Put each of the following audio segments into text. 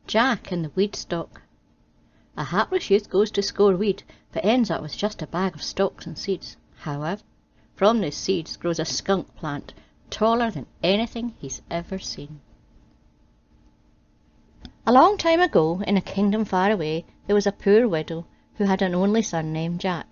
Jack and the Weedstock. A hapless youth goes to score weed, but ends up with just a bag of stalks and seeds. However, from these seeds grows a skunk plant, taller than anything he's ever seen. A long time ago, in a kingdom far away, there was a poor widow who had an only son named Jack.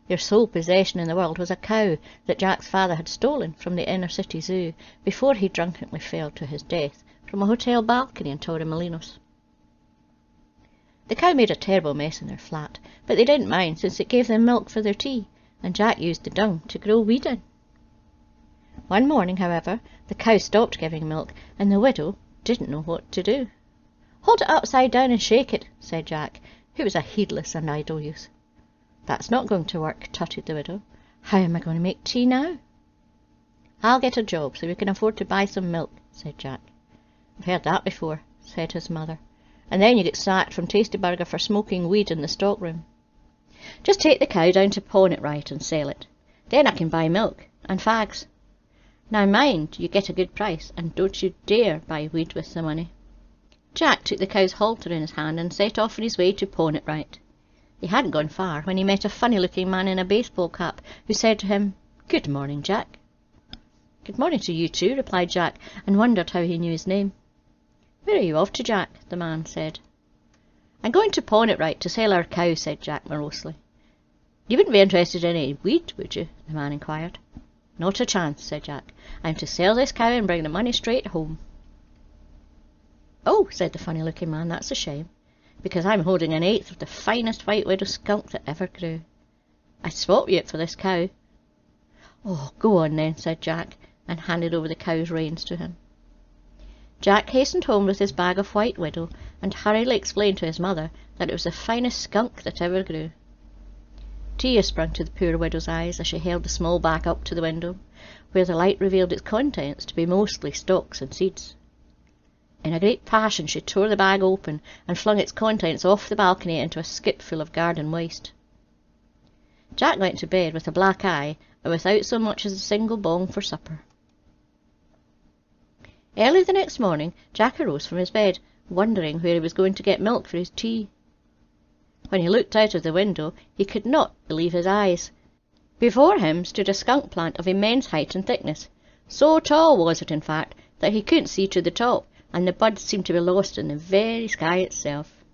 Their sole possession in the world was a cow that Jack's father had stolen from the inner city zoo before he drunkenly fell to his death from a hotel balcony in Torremolinos. The cow made a terrible mess in their flat, but they didn't mind since it gave them milk for their tea, and Jack used the dung to grow weed in. One morning, however, the cow stopped giving milk, and the widow didn't know what to do. "Hold it upside down and shake it," said Jack, who was a heedless and idle youth. "That's not going to work," tutted the widow. "How am I going to make tea now?" "I'll get a job so we can afford to buy some milk," said Jack. "I've heard that before," said his mother. "And then you get sacked from Tastyburger for smoking weed in the stockroom. Just take the cow down to pawn it right and sell it. Then I can buy milk and fags. Now mind, you get a good price, and don't you dare buy weed with the money." Jack took the cow's halter in his hand and set off on his way to pawn it right. He hadn't gone far when he met a funny-looking man in a baseball cap who said to him, "Good morning, Jack." "Good morning to you too," replied Jack, and wondered how he knew his name. "Where are you off to, Jack?" the man said. "I'm going to pawn it right to sell our cow," said Jack morosely. "You wouldn't be interested in any wheat, would you?" the man inquired. "Not a chance," said Jack. "I'm to sell this cow and bring the money straight home." "Oh," said the funny-looking man, "that's a shame, because I'm holding an eighth of the finest white widow skunk that ever grew. I'd swap you it for this cow." "Oh, go on then," said Jack, and handed over the cow's reins to him. Jack hastened home with his bag of white widow and hurriedly explained to his mother that it was the finest skunk that ever grew. Tears sprang to the poor widow's eyes as she held the small bag up to the window, where the light revealed its contents to be mostly stalks and seeds. In a great passion she tore the bag open and flung its contents off the balcony into a skip full of garden waste. Jack went to bed with a black eye and without so much as a single bong for supper. Early the next morning Jack arose from his bed, wondering where he was going to get milk for his tea. When he looked out of the window he could not believe his eyes. Before him stood a skunk plant of immense height and thickness. So tall was it, in fact, that he couldn't see to the top, and the buds seemed to be lost in the very sky itself.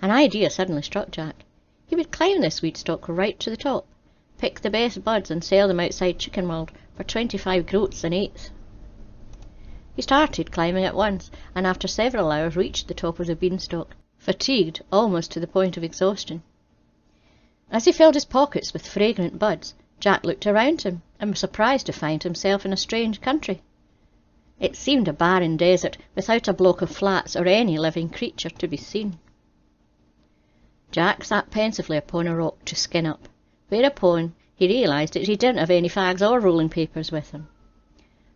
An idea suddenly struck Jack. He would climb this weedstock right to the top, pick the best buds and sell them outside Chicken World for 25 groats an eighth. He started climbing at once, and after several hours reached the top of the beanstalk, fatigued almost to the point of exhaustion. As he filled his pockets with fragrant buds, Jack looked around him and was surprised to find himself in a strange country. It seemed a barren desert without a block of flats or any living creature to be seen. Jack sat pensively upon a rock to skin up, whereupon he realised that he didn't have any fags or rolling papers with him.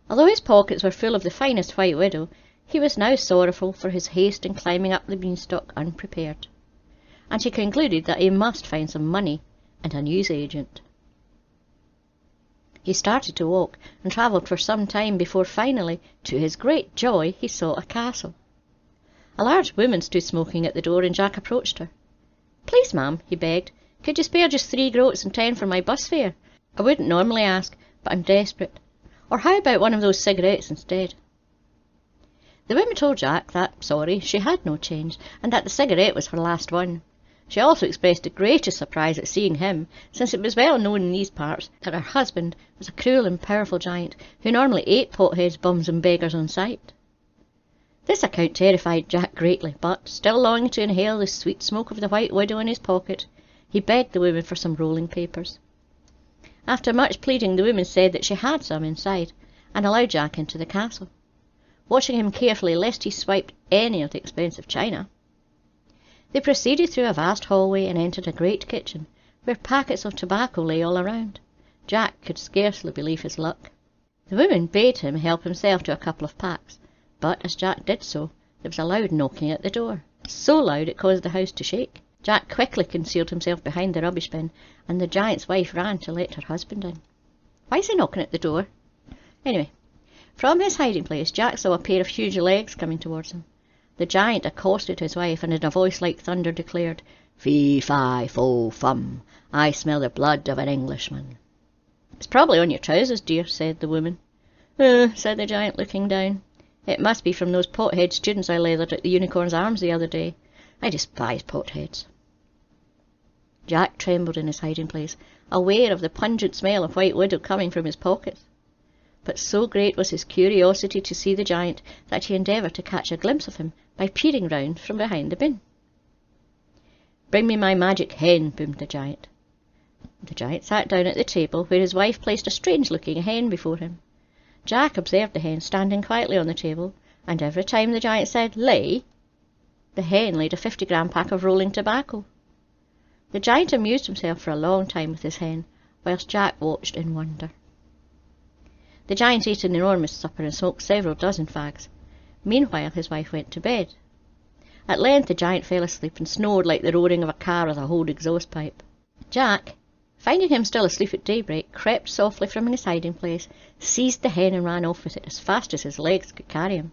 Although his pockets were full of the finest white widow, he was now sorrowful for his haste in climbing up the beanstalk unprepared, and he concluded that he must find some money and a newsagent. He started to walk and travelled for some time before finally, to his great joy, he saw a castle. A large woman stood smoking at the door, and Jack approached her. "Please, ma'am," he begged, "could you spare just 3 groats and 10 for my bus fare? I wouldn't normally ask, but I'm desperate. Or how about one of those cigarettes instead?" The woman told Jack that, sorry, she had no change, and that the cigarette was her last one. She also expressed the greatest surprise at seeing him, since it was well known in these parts that her husband was a cruel and powerful giant who normally ate potheads, bums and beggars on sight. This account terrified Jack greatly, but, still longing to inhale the sweet smoke of the white widow in his pocket, he begged the woman for some rolling papers. After much pleading, the woman said that she had some inside, and allowed Jack into the castle, watching him carefully lest he swiped any of the expensive china. They proceeded through a vast hallway and entered a great kitchen, where packets of tobacco lay all around. Jack could scarcely believe his luck. The woman bade him help himself to a couple of packs, but as Jack did so, there was a loud knocking at the door, so loud it caused the house to shake. Jack quickly concealed himself behind the rubbish bin, and the giant's wife ran to let her husband in. "Why is he knocking at the door?" Anyway, from his hiding place, Jack saw a pair of huge legs coming towards him. The giant accosted his wife and in a voice like thunder declared, "Fee, fi, fo, fum, I smell the blood of an Englishman." "It's probably on your trousers, dear," said the woman. Said the giant, looking down. "It must be from those pothead students I leathered at the Unicorn's Arms the other day. I despise potheads." Jack trembled in his hiding place, aware of the pungent smell of White Widow coming from his pockets. But so great was his curiosity to see the giant that he endeavoured to catch a glimpse of him by peering round from behind the bin. "Bring me my magic hen," boomed the giant. The giant sat down at the table, where his wife placed a strange-looking hen before him. Jack observed the hen standing quietly on the table, and every time the giant said, "Lay," the hen laid a 50-gram pack of rolling tobacco. The giant amused himself for a long time with his hen, whilst Jack watched in wonder. The giant ate an enormous supper and smoked several dozen fags. Meanwhile his wife went to bed. At length the giant fell asleep and snored like the roaring of a car with a holed exhaust pipe. Jack, finding him still asleep at daybreak, crept softly from his hiding place, seized the hen and ran off with it as fast as his legs could carry him.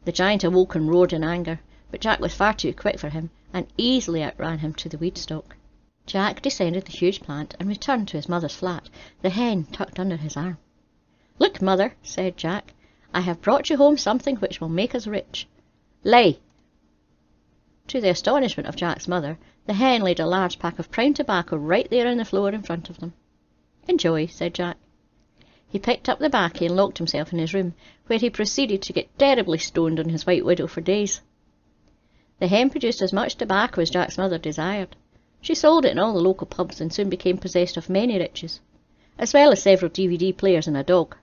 The giant awoke and roared in anger, but Jack was far too quick for him and easily outran him to the Weedstock. Jack descended the huge plant and returned to his mother's flat, the hen tucked under his arm. "Look, mother," said Jack, "I have brought you home something which will make us rich. Lay." To the astonishment of Jack's mother, the hen laid a large pack of brown tobacco right there on the floor in front of them. "Enjoy," said Jack. He picked up the baccy and locked himself in his room, where he proceeded to get terribly stoned on his White Widow for days. The hen produced as much tobacco as Jack's mother desired. She sold it in all the local pubs and soon became possessed of many riches, as well as several DVD players and a dog.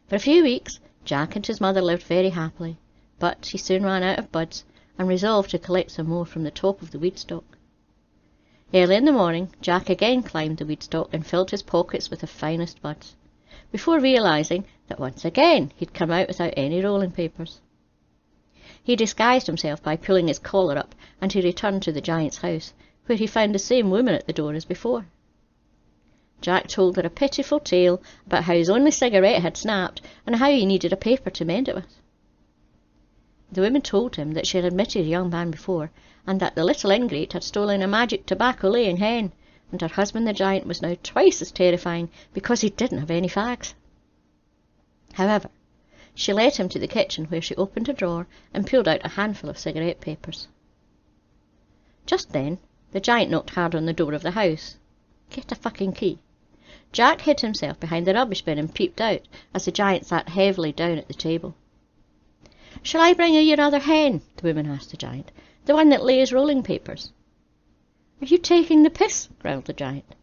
For a few weeks, Jack and his mother lived very happily, but he soon ran out of buds and resolved to collect some more from the top of the Weedstock. Early in the morning, Jack again climbed the Weedstock and filled his pockets with the finest buds, before realizing that once again he'd come out without any rolling papers. He disguised himself by pulling his collar up, and he returned to the giant's house, where he found the same woman at the door as before. Jack told her a pitiful tale about how his only cigarette had snapped and how he needed a paper to mend it with. The woman told him that she had admitted a young man before, and that the little ingrate had stolen a magic tobacco-laying hen, and her husband the giant was now twice as terrifying because he didn't have any fags. However, she led him to the kitchen, where she opened a drawer and pulled out a handful of cigarette papers. Just then, the giant knocked hard on the door of the house. "Get a fucking key." Jack hid himself behind the rubbish bin and peeped out as the giant sat heavily down at the table. "Shall I bring you your other hen?" the woman asked the giant. "The one that lays rolling papers." "Are you taking the piss?" growled the giant.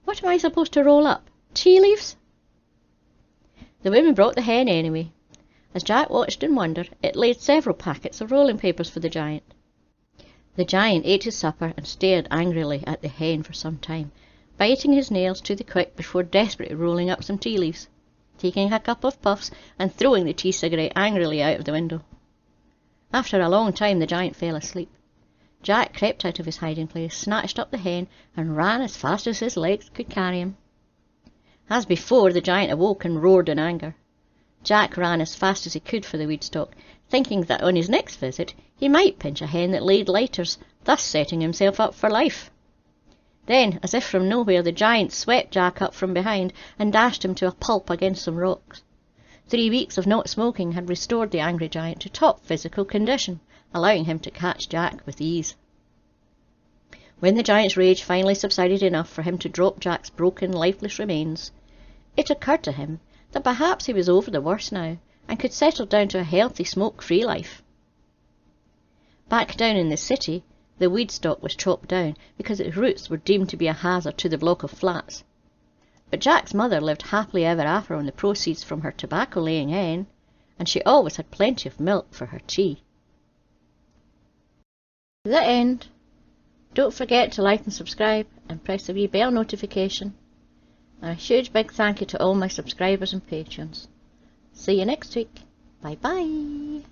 "What am I supposed to roll up? Tea leaves?" The woman brought the hen anyway. As Jack watched in wonder, it laid several packets of rolling papers for the giant. The giant ate his supper and stared angrily at the hen for some time, biting his nails to the quick before desperately rolling up some tea leaves, taking a couple of puffs and throwing the tea cigarette angrily out of the window. After a long time the giant fell asleep. Jack crept out of his hiding place, snatched up the hen, and ran as fast as his legs could carry him. As before, the giant awoke and roared in anger. Jack ran as fast as he could for the Weedstock, thinking that on his next visit he might pinch a hen that laid lighters, thus setting himself up for life. Then, as if from nowhere, the giant swept Jack up from behind and dashed him to a pulp against some rocks. 3 weeks of not smoking had restored the angry giant to top physical condition, allowing him to catch Jack with ease. When the giant's rage finally subsided enough for him to drop Jack's broken, lifeless remains, it occurred to him that perhaps he was over the worst now and could settle down to a healthy, smoke-free life. Back down in the city, the Weedstock was chopped down because its roots were deemed to be a hazard to the block of flats. But Jack's mother lived happily ever after on the proceeds from her tobacco-laying hen, and she always had plenty of milk for her tea. The end. Don't forget to like and subscribe and press the wee bell notification. And a huge big thank you to all my subscribers and patrons. See you next week. Bye bye.